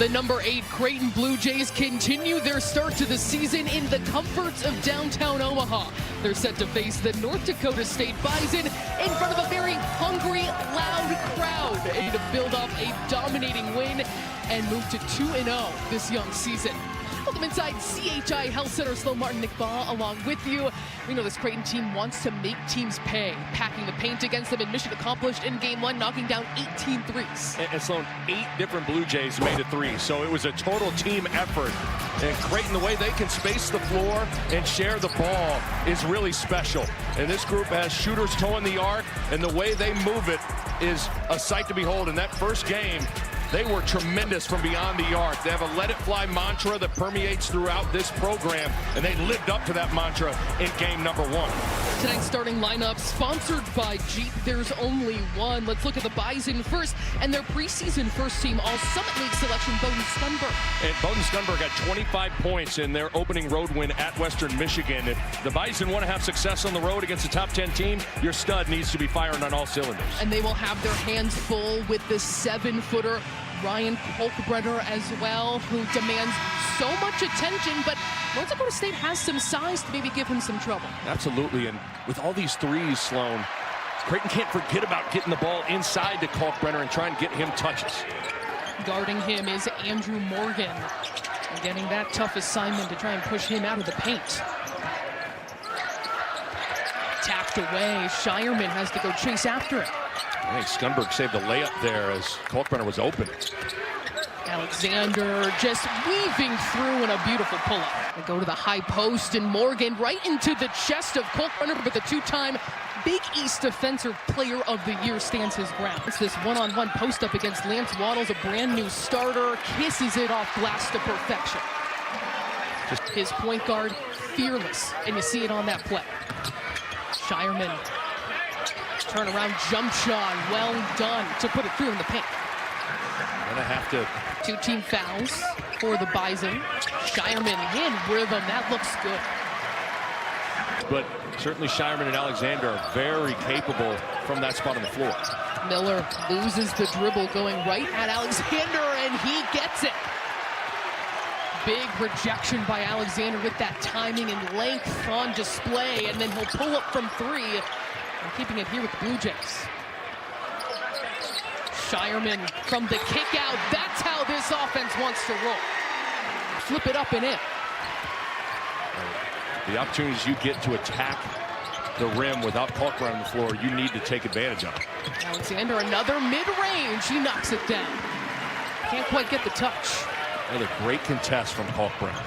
The number 8 Creighton Blue Jays continue their start to the season in the comforts of downtown Omaha. They're set to face the North Dakota State Bison in front of a very hungry, loud crowd, and to build up a dominating win and move to 2-0 this young season. Welcome inside CHI Health Center. Slow Martin, Nick Baugh along with you. We know this Creighton team wants to make teams pay. Packing the paint against them, and mission accomplished in game 1, knocking down 18 threes. And Sloan, 8 different Blue Jays made a 3, so it was a total team effort. And Creighton, the way they can space the floor and share the ball is really special. And this group has shooters toeing the arc, and the way they move it is a sight to behold. In that first game, they were tremendous from beyond the arc. They have a let it fly mantra that permeates throughout this program, and they lived up to that mantra in game number 1. Tonight's starting lineup sponsored by Jeep. There's only one. Let's look at the Bison first and their preseason first team All-Summit League selection, Bowden Skunberg. And Bowden Skunberg got 25 points in their opening road win at Western Michigan. If the Bison want to have success on the road against a top 10 team, your stud needs to be firing on all cylinders. And they will have their hands full with the 7-footer Ryan Kalkbrenner as well, who demands so much attention, but North Dakota State has some size to maybe give him some trouble. Absolutely, and with all these threes, Sloan, Creighton can't forget about getting the ball inside to Kalkbrenner and trying to get him touches. Guarding him is Andrew Morgan, and getting that tough assignment to try and push him out of the paint. Tapped away, Shireman has to go chase after it. I think Skunberg saved a layup there as Kalkbrenner was open. Alexander just weaving through in a beautiful pull-up. They go to the high post, and Morgan right into the chest of Kalkbrenner, but the 2-time Big East Defensive Player of the Year stands his ground. It's this one-on-one post-up against Lance Waddles, a brand new starter, kisses it off glass to perfection. His point guard, fearless, and you see it on that play. Shireman. Turnaround jump shot, well done to put it through in the paint. Gonna have to. 2-team fouls for the Bison. Shireman in rhythm, that looks good. But certainly Shireman and Alexander are very capable from that spot on the floor. Miller loses the dribble going right at Alexander, and he gets it. Big rejection by Alexander with that timing and length on display, and then he'll pull up from 3. And keeping it here with the Blue Jays. Shireman from the kick out. That's how this offense wants to roll. Flip it up and in. The opportunities you get to attack the rim without Kalkbrenner on the floor, you need to take advantage of. Alexander, another mid-range. He knocks it down. Can't quite get the touch. Another great contest from Kalkbrenner.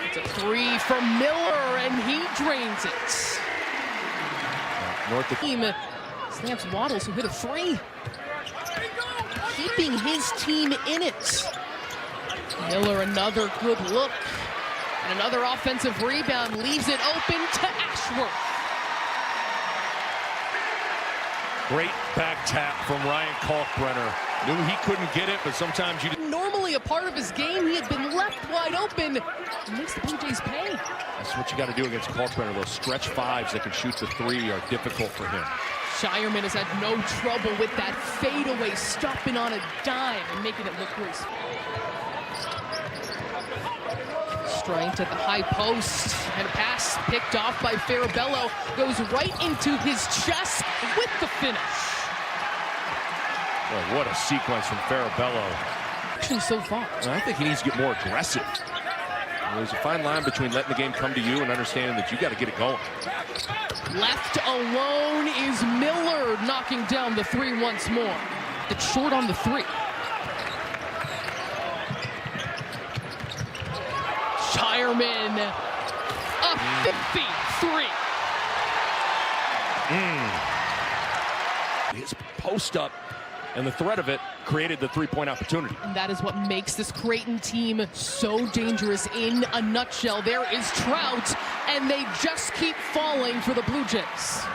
It's a 3 from Miller, and he drains it. North Team Lance Waddles, who hit a 3. Keeping his team in it. Miller, another good look. And another offensive rebound, leaves it open to Ashworth. Great back tap from Ryan Kalkbrenner. Knew he couldn't get it, but sometimes you... Normally a part of his game, he had been left wide open. It makes the Blue Jays pay. That's what you got to do against Kalkbrenner. Those stretch 5s that can shoot the 3 are difficult for him. Shireman has had no trouble with that fadeaway, stopping on a dime and making it look graceful. Strength at the high post, and a pass picked off by Farabello goes right into his chest with the finish. Well, what a sequence from Farabello. So far. I think he needs to get more aggressive. There's a fine line between letting the game come to you and understanding that you got to get it going. Left alone is Miller, knocking down the 3 once more. It's short on the 3. Shireman, a 53. His post up and the threat of it created the 3-point opportunity. And that is what makes this Creighton team so dangerous in a nutshell. There is Trout, and they just keep falling for the Blue Jays.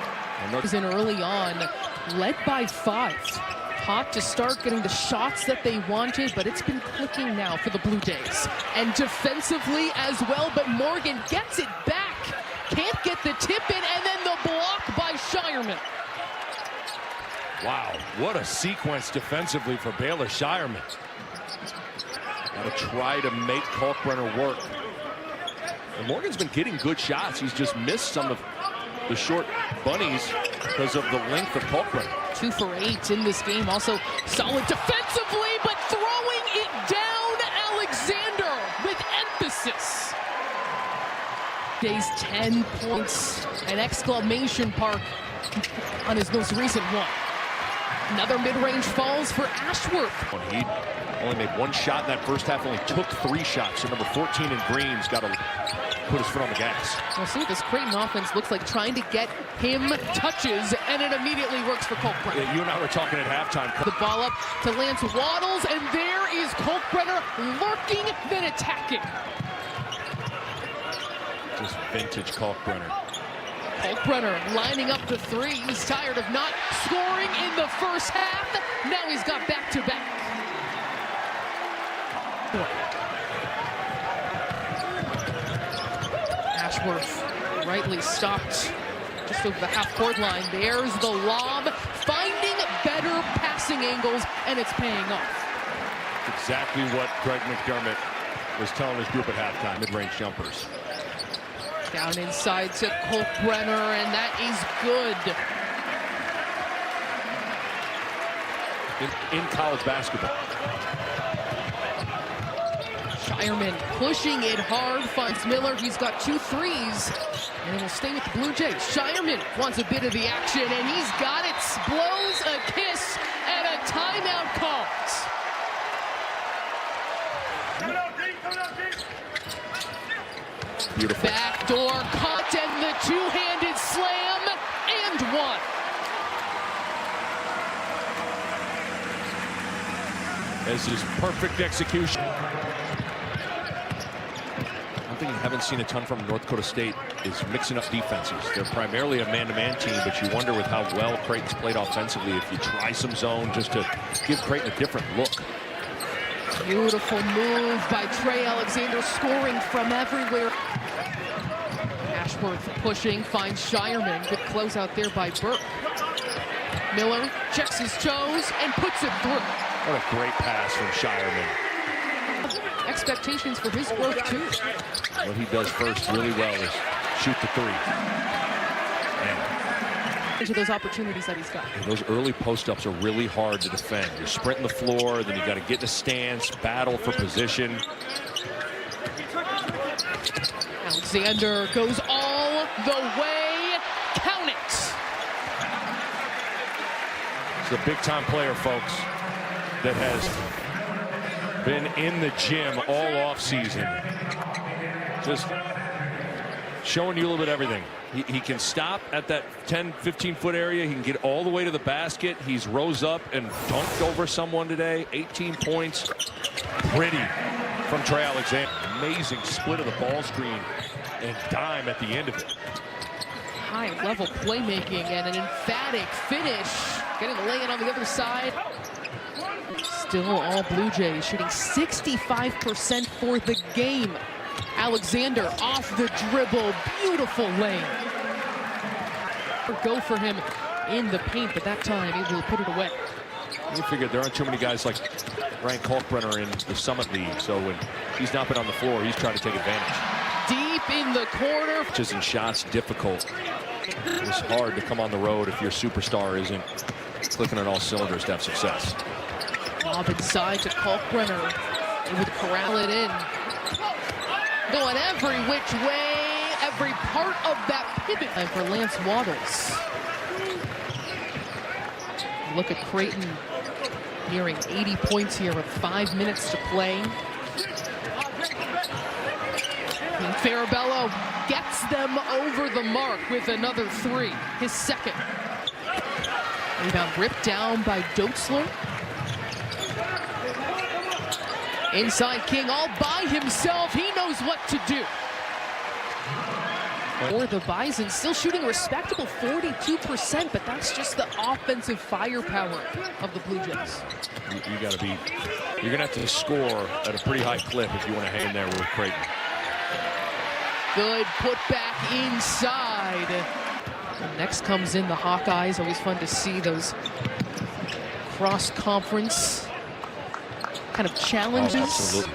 In early on, led by 5. Hot to start getting the shots that they wanted, but it's been clicking now for the Blue Jays. And defensively as well, but Morgan gets it back. Can't get the tip in, and then the block by Shireman. Wow, what a sequence defensively for Baylor Scheierman. Got to try to make Kalkbrenner work. And Morgan's been getting good shots. He's just missed some of the short bunnies because of the length of Kalkbrenner. 2 for 8 in this game. Also solid defensively, but throwing it down. Alexander with emphasis. Days 10 points, an exclamation mark on his most recent one. Another mid-range falls for Ashworth. He only made 1 shot in that first half, only took 3 shots. So number 14 in Green's got to put his foot on the gas. We'll see what this Creighton offense looks like, trying to get him touches, and it immediately works for Kalkbrenner. Yeah, you and I were talking at halftime. The ball up to Lance Waddles, and there is Kalkbrenner lurking, then attacking. Just vintage Kalkbrenner. Kalkbrenner lining up the 3. He's tired of not scoring in the first half. Now he's got back-to-back. Ashworth rightly stopped just over the half-court line. There's the lob, finding better passing angles, and it's paying off. Exactly what Greg McDermott was telling his group at halftime, mid-range jumpers. Down inside to Kalkbrenner, and that is good. In college basketball. Scheierman pushing it hard, finds Miller. He's got 2 threes, and he'll stay with the Blue Jays. Scheierman wants a bit of the action, and he's got it. Blows a kiss, and a timeout calls. Beautiful. Backdoor cut, and the 2-handed slam, and 1. This is perfect execution. One thing you haven't seen a ton from North Dakota State is mixing up defenses. They're primarily a man-to-man team, but you wonder with how well Creighton's played offensively if you try some zone just to give Creighton a different look. Beautiful move by Trey Alexander, scoring from everywhere. Ashworth pushing, finds Scheierman. Good closeout there by Burke. Miller checks his toes and puts it through. What a great pass from Scheierman. Expectations for his growth, too. What he does first really well is shoot the 3. Into those opportunities that he's got. And those early post-ups are really hard to defend. You're sprinting the floor, then you got to get in a stance, battle for position. Alexander goes all the way. Count it. He's a big-time player, folks, that has been in the gym all off-season. Just showing you a little bit of everything. He can stop at that 10, 15-foot area. He can get all the way to the basket. He's rose up and dunked over someone today. 18 points. Pretty from Trey Alexander. Amazing split of the ball screen and dime at the end of it. High-level playmaking and an emphatic finish. Getting the lay-in on the other side. Still all Blue Jays, shooting 65% for the game. Alexander off the dribble, beautiful lane. Go for him in the paint, but that time able to put it away. You figured there aren't too many guys like Ryan Kalkbrenner in the Summit League, so when he's not been on the floor, he's trying to take advantage. Deep in the corner. Pitches and shots difficult. It's hard to come on the road if your superstar isn't clicking on all cylinders to have success. Lob inside to Kalkbrenner. Able to corral it in. Going every which way, every part of that pivot. And for Lance Waddles. Look at Creighton nearing 80 points here with 5 minutes to play. And Farabello gets them over the mark with another 3, his second. Rebound ripped down by Doetzler. Inside King all by himself. He knows what to do. Or the Bison still shooting a respectable 42%, but that's just the offensive firepower of the Blue Jays. You're gonna have to score at a pretty high clip if you want to hang there with Creighton. Good put back inside. And next comes in the Hawkeyes. Always fun to see those cross-conference kind of challenges. Oh, absolutely.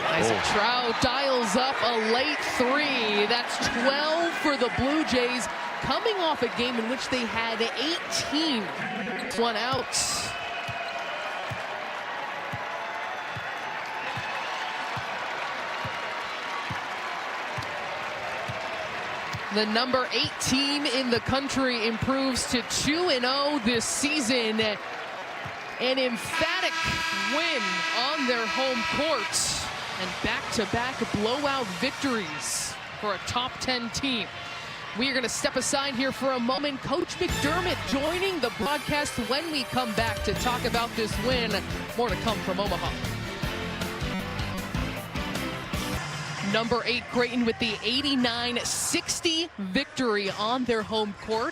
Isaac Trout dials up a late 3. That's 12 for the Blue Jays, coming off a game in which they had 18. One out. The number 8 team in the country improves to 2-0 this season. An emphatic win on their home court. And back-to-back blowout victories for a top 10 team. We are going to step aside here for a moment. Coach McDermott joining the broadcast when we come back to talk about this win. More to come from Omaha. Number 8 Creighton with the 89-60 victory on their home court.